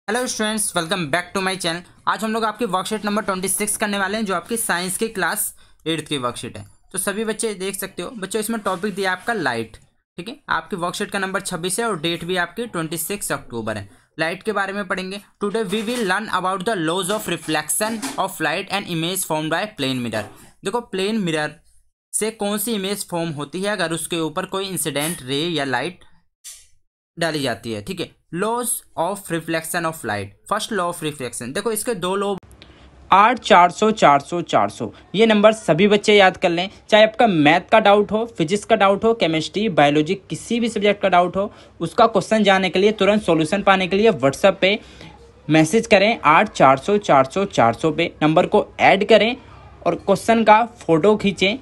Hello students, welcome back to my channel. आज हम लोग आपकी वर्कशीट नंबर 26 करने वाले हैं, जो आपकी साइंस की क्लास 8th की वर्कशीट है। तो सभी बच्चे देख सकते हो। बच्चों, इसमें टॉपिक दिया आपका लाइट। ठीक है, आपकी वर्कशीट का नंबर 26 है और डेट भी आपकी 26 अक्टूबर है। लाइट के बारे में पढ़ेंगे। Today we will learn about the laws of reflection of light and image form by plane mirror. देखो, प्लेन मिरर से कौन सी इमेज फॉर्म होती है अगर उसके ऊपर कोई इंसिडेंट रे या लाइट डाली जाती है। ठीक है, laws of reflection of light. First law of reflection, देखो इसके दो लॉ। 8 400 400 400 ये नंबर सभी बच्चे याद कर लें। चाहे आपका मैथ का डाउट हो, फिजिक्स का डाउट हो, केमिस्ट्री, बायोलॉजी, किसी भी सब्जेक्ट का डाउट हो, उसका क्वेश्चन जानने के लिए, तुरंत सॉल्यूशन पाने के लिए व्हाट्सएप पे मैसेज करें 8 400 400 400 पे। नंबर को ऐड करें और क्वेश्चन का फोटो खींचें,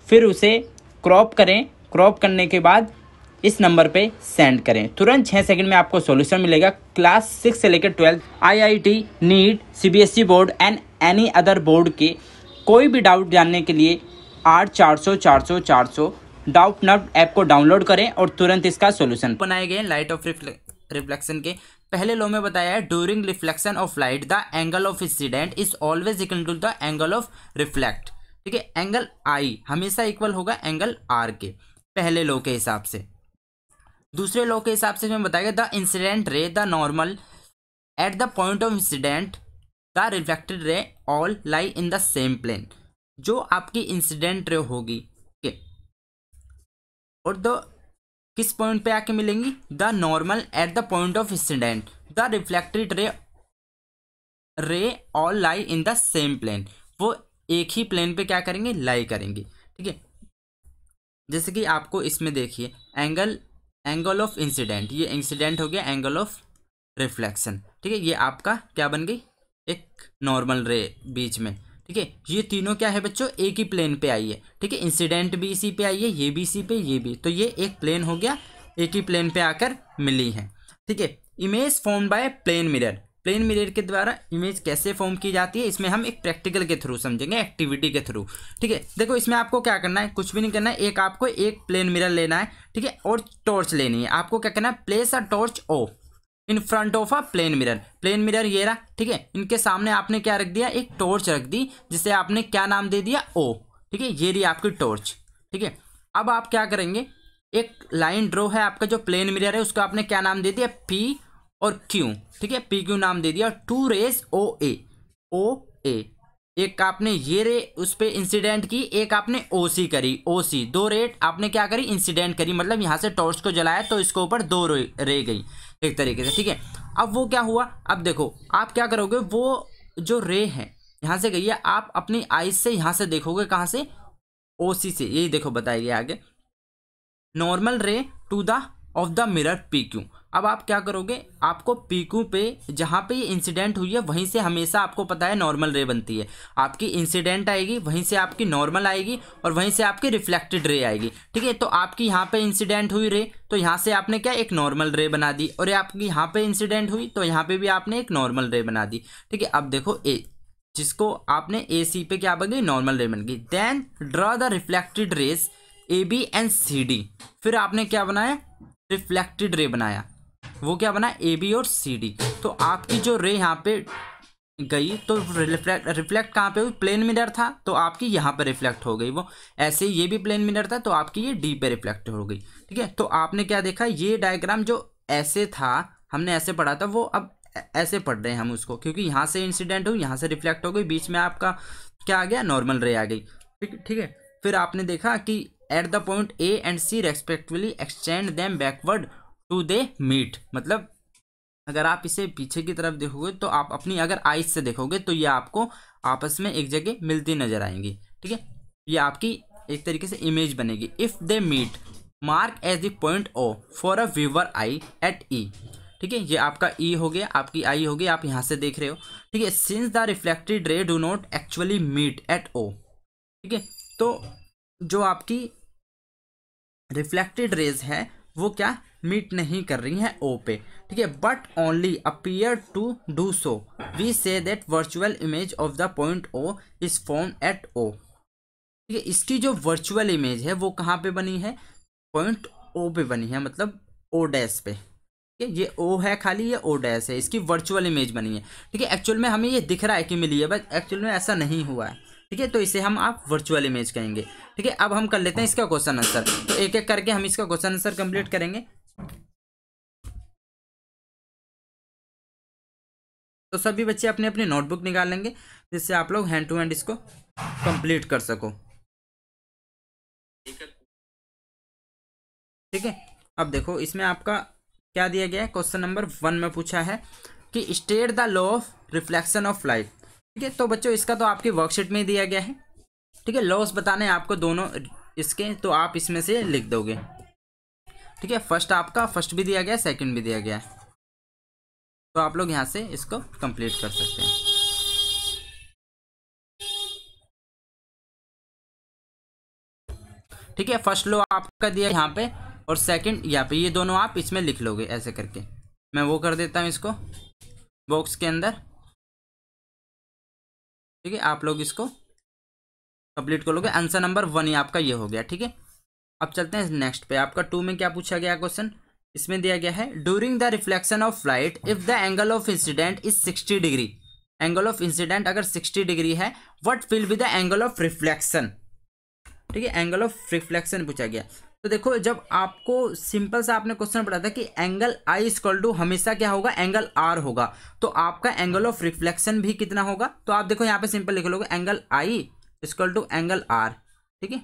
फिर उसे क्रॉप करें। क्रॉप करने के बाद इस नंबर पे सेंड करें। तुरंत 6 सेकंड में आपको सॉल्यूशन मिलेगा। क्लास 6 से लेकर 12 IIT, NEET, CBSE board and any other board के कोई भी डाउट जानने के लिए 8 400 400 400 डाउट नट ऐप को डाउनलोड करें और तुरंत इसका सॉल्यूशन बनाए गए। लाइट ऑफ रिफ्लेक्शन के पहले लॉ में बताया है, during reflection of light the angle of incident is always equal to the angle of reflect. ठीक है, एंगल आई हमेशा इक्वल होगा एंगल आर के, पहले लॉ के हिसाब से। दूसरे लॉ के हिसाब से हमें बताएगा, the incident ray the normal at the point of incident the reflected ray all lie in the same plane. जो आपकी इंसिडेंट रे होगी के और द किस पॉइंट पे आके मिलेंगी, the normal at the point of incident the reflected ray all lie in the same plane. वो एक ही प्लेन पे क्या करेंगे, लाई करेंगे। ठीक है, जैसे कि आपको इसमें देखिए, एंगल ऑफ इंसिडेंट, ये इंसिडेंट हो गया, एंगल ऑफ रिफ्लेक्शन। ठीक है, ये आपका क्या बन गई, एक नॉर्मल रे बीच में। ठीक है, ये तीनों क्या है बच्चों, एक ही प्लेन पे आई है। ठीक है, इंसिडेंट भी इसी पे आई है, ये भी इसी पे, ये भी, तो ये एक प्लेन हो गया, एक ही प्लेन पे आकर मिली है। ठीक है, image form by plane mirror. Plane mirror के द्वारा इमेज कैसे फॉर्म की जाती है, इसमें हम एक प्रैक्टिकल के थ्रू समझेंगे, एक्टिविटी के थ्रू। ठीक है, देखो इसमें आपको क्या करना है, कुछ भी नहीं करना है। एक आपको एक प्लेन मिरर लेना है, ठीक है, और टॉर्च लेनी है। आपको क्या करना है, place a torch O in front of a plane mirror. Plane mirror ये रहा। ठीक है, इनके सामने आपने क्या रख दिया, एक टॉर्च रख दी, जिसे आपने क्या नाम दे दिया, ओ। ठीक है, ये रही आपकी टॉर्च। ठीक है, अब आप क्या करेंगे, एक लाइन ड्रॉ है, आपका जो प्लेन मिरर है उसको आपने क्या नाम दे दिया, पी और क्यू। ठीक है, पी क्यू नाम दे दिया। टू रेज ओ ए, एक आपने ये रे उस पे इंसिडेंट की, एक आपने ओ सी करी, ओ सी, दो रे आपने क्या करी, इंसिडेंट करी। मतलब यहां से टॉर्च को जलाया तो इसके ऊपर दो रे गई एक तरीके से। ठीक है, अब वो क्या हुआ, अब देखो आप क्या करोगे, वो जो रे है यहां से गई है, आप अपनी आईज से यहां से देखोगे, कहां से, ओ सी से। यही देखो बताइए आगे, normal ray to the of the mirror P Q. अब आप क्या करोगे, आपको पी क्यू पे जहां पे ये इंसिडेंट हुई है वहीं से हमेशा आपको पता है नॉर्मल रे बनती है। आपकी इंसिडेंट आएगी, वहीं से आपकी नॉर्मल आएगी और वहीं से आपकी रिफ्लेक्टेड रे आएगी। ठीक है, तो आपकी यहाँ पे इंसिडेंट हुई रे, तो यहाँ से आपने क्या एक नॉर्मल रे बना दी, और आपकी यहाँ पे इंसिडेंट हुई तो यहाँ पे भी आपने एक नॉर्मल रे बना दी। ठीक है, अब देखो ए, जिसको आपने ए सी पे क्या बन गई, नॉर्मल रे बन गई। Then draw the reflected rays A B and C D. फिर आपने क्या बनाया, रिफ्लेक्टेड रे बनाया। वो क्या बना, ए बी और सी डी। तो आपकी जो रे यहाँ पे गई तो रिफ्लेक्ट कहाँ पे हुई, प्लेन मिरर था तो आपकी यहाँ पे रिफ्लेक्ट हो गई वो। ऐसे ही ये भी प्लेन मिरर था तो आपकी ये डी पे रिफ्लेक्ट हो गई। ठीक है, तो आपने क्या देखा, ये डायग्राम जो ऐसे था, हमने ऐसे पढ़ा था, वो अब ऐसे पढ़ रहे हैं हम उसको, क्योंकि यहाँ से इंसिडेंट हुई, यहाँ से रिफ्लेक्ट हो गई, बीच में आपका क्या आ गया, नॉर्मल रे आ गई। ठीक है, फिर आपने देखा कि at the point A and C respectively extend them backward to they meet. मतलब अगर आप इसे पीछे की तरफ देखोगे तो आप अपनी अगर आइज से देखोगे तो ये आपको आपस में एक जगह मिलती नजर आएंगी। ठीक है, ये आपकी एक तरीके से इमेज बनेगी। If they meet mark as the point O for a viewer eye at E. ठीक है, ये आपका ई हो गया, आपकी आई हो गई, आप यहां से देख रहे हो। ठीक है, since the reflected ray do not actually meet at O. ठीक है, तो जो आपकी रिफ्लेक्टेड रेज है वो क्या मीट नहीं कर रही है ओ पे। ठीक है, but only appear to do so, we say that virtual image of the point O is form at O. ठीक है, इसकी जो वर्चुअल इमेज है वो कहाँ पे बनी है, पॉइंट ओ पे बनी है, मतलब ओ डैश पे। ठीक है, ये ओ है खाली, ये ओ डैश है, इसकी वर्चुअल इमेज बनी है। ठीक है, एक्चुअल में हमें ये दिख रहा है कि मिली है, बट एक्चुअल में ऐसा नहीं हुआ है। ठीक है, तो इसे हम आप वर्चुअल इमेज कहेंगे। ठीक है, अब हम कर लेते हैं इसका क्वेश्चन आंसर। तो एक एक करके हम इसका क्वेश्चन आंसर कंप्लीट करेंगे। तो सभी बच्चे अपने अपनी नोटबुक निकाल लेंगे, जिससे आप लोग हैंड टू हैंड इसको कंप्लीट कर सको। ठीक है, अब देखो इसमें आपका क्या दिया गया है। क्वेश्चन नंबर 1 में पूछा है कि state the law of reflection of light. ठीक है, तो बच्चों इसका तो आपकी वर्कशीट में ही दिया गया है। ठीक है, लॉस बताने हैं आपको दोनों इसके, तो आप इसमें से लिख दोगे। ठीक है, फर्स्ट आपका फर्स्ट भी दिया गया है, सेकंड भी दिया गया है, तो आप लोग यहाँ से इसको कंप्लीट कर सकते हैं। ठीक है, फर्स्ट लो आपका दिया यहाँ पे, और सेकंड यहाँ पे, ये दोनों आप इसमें लिख लोगे ऐसे करके। मैं वो कर देता हूँ इसको बॉक्स के अंदर। ठीक है, आप लोग इसको कंप्लीट कर लोगे। आंसर नंबर 1 ही आपका ये हो गया। ठीक है, अब चलते हैं नेक्स्ट पे। आपका 2 में क्या पूछा गया क्वेश्चन, इसमें दिया गया है during the reflection of light if the angle of incident is 60 degree. Angle of incident अगर 60 डिग्री है, what will be the angle of reflection. ठीक है, एंगल ऑफ रिफ्लेक्शन पूछा गया। तो देखो, जब आपको सिंपल सा आपने क्वेश्चन पढ़ा था कि एंगल आई इक्वल टू हमेशा क्या होगा, एंगल आर होगा, तो आपका एंगल ऑफ रिफ्लेक्शन भी कितना होगा। तो आप देखो यहाँ पे सिंपल लिख लोगे angle i equal to angle r. ठीक है,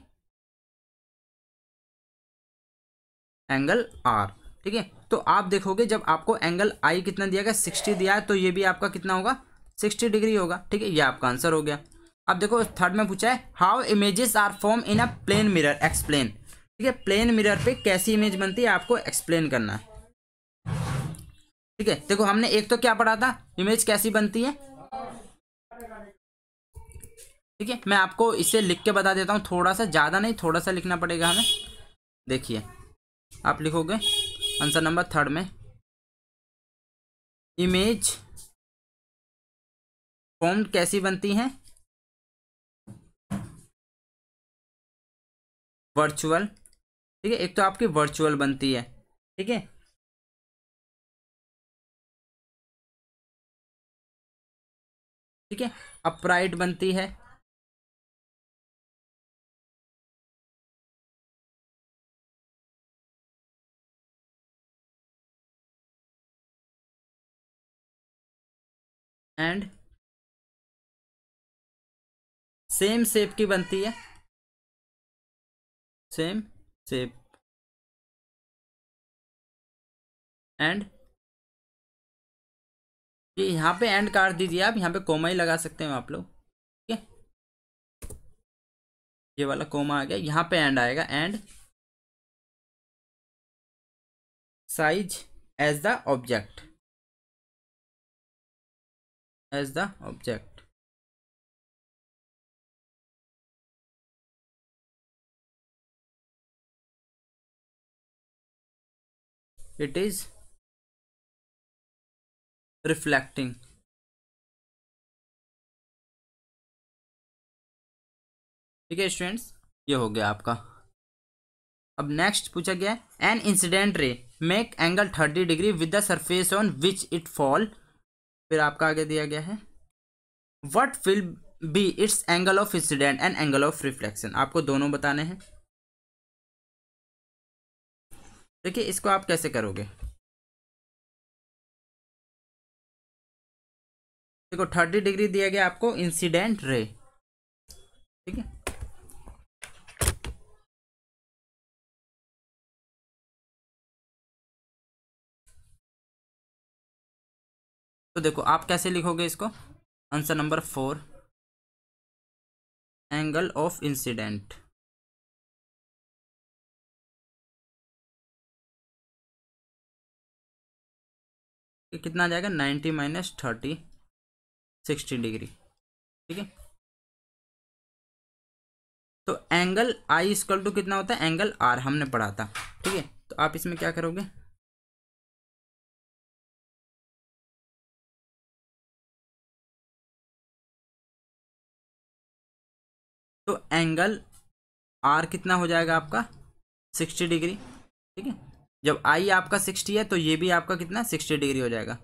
एंगल आर। ठीक है, तो आप देखोगे जब आपको एंगल आई कितना दिया गया, 60 दिया है, तो ये भी आपका कितना होगा, 60 डिग्री होगा। ठीक है, ये आपका आंसर हो गया। अब देखो थर्ड में पूछा है how images are form in a plane mirror, explain. ठीक है, प्लेन मिरर पे कैसी इमेज बनती है आपको एक्सप्लेन करना है। ठीक है, देखो हमने एक तो क्या पढ़ा था, इमेज कैसी बनती है। ठीक है, मैं आपको इसे लिख के बता देता हूँ, थोड़ा सा, ज़्यादा नहीं, थोड़ा सा लिखना पड़ेगा हमें। देखिए, आप लिखोगे आंसर नंबर 3 में, इमेज फॉर्म कैसी बनती हैं, वर्चुअल। ठीक है, एक तो आपकी वर्चुअल बनती है। ठीक है, ठीक है, अपराइट बनती है, एंड सेम शेप की बनती है, सेम शेप, एंड ये यहाँ पे एंड काट दीजिए, आप यहाँ पे कोमा ही लगा सकते हो आप लोग। ठीक है, ये वाला कोमा आ गया, यहाँ पे एंड आएगा, and size as the object, as the object. It is reflecting. ठीक है स्टूडेंट्स, ये हो गया आपका। अब नेक्स्ट पूछा गया है an incident ray make angle 30 degree with the surface on which it fall. फिर आपका आगे दिया गया है what will be it's angle of incident and angle of reflection. आपको दोनों बताने हैं। देखिए, इसको आप कैसे करोगे। देखो 30 डिग्री दिया गया आपको इंसिडेंट रे। ठीक है, तो देखो आप कैसे लिखोगे इसको, answer number 4 angle of incident. कितना आ जाएगा, 90 माइनस 30, 60 डिग्री। ठीक है, तो एंगल आई इक्वल टू कितना होता है, एंगल आर हमने पढ़ा था। ठीक है, तो आप इसमें क्या करोगे, तो एंगल आर कितना हो जाएगा आपका, 60 डिग्री। ठीक है, जब आई आपका 60 है तो ये भी आपका कितना 60 डिग्री हो जाएगा।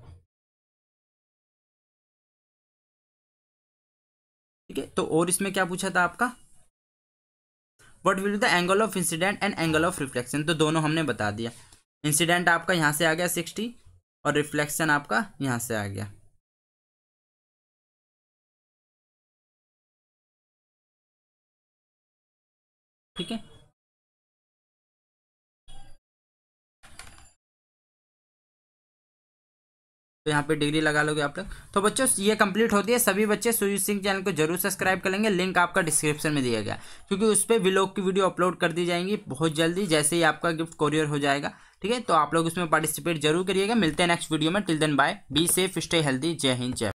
ठीक है, तो और इसमें क्या पूछा था आपका, what will be the angle of incident and angle of reflection, तो दोनों हमने बता दिया। इंसिडेंट आपका यहाँ से आ गया 60 और रिफ्लेक्शन आपका यहाँ से आ गया। ठीक है, तो यहाँ पे डिग्री लगा लोगे आप लोग। तो बच्चों ये कंप्लीट होती है। सभी बच्चे सुजीत सिंह चैनल को जरूर सब्सक्राइब कर लेंगे, लिंक आपका डिस्क्रिप्शन में दिया गया, क्योंकि उस पर व्लॉग की वीडियो अपलोड कर दी जाएंगी बहुत जल्दी, जैसे ही आपका गिफ्ट कोरियर हो जाएगा। ठीक है, तो आप लोग उसमें पार्टिसिपेट जरूर करिएगा। मिलते हैं नेक्स्ट वीडियो में, till then bye, be safe, stay healthy, जय हिंद, जय।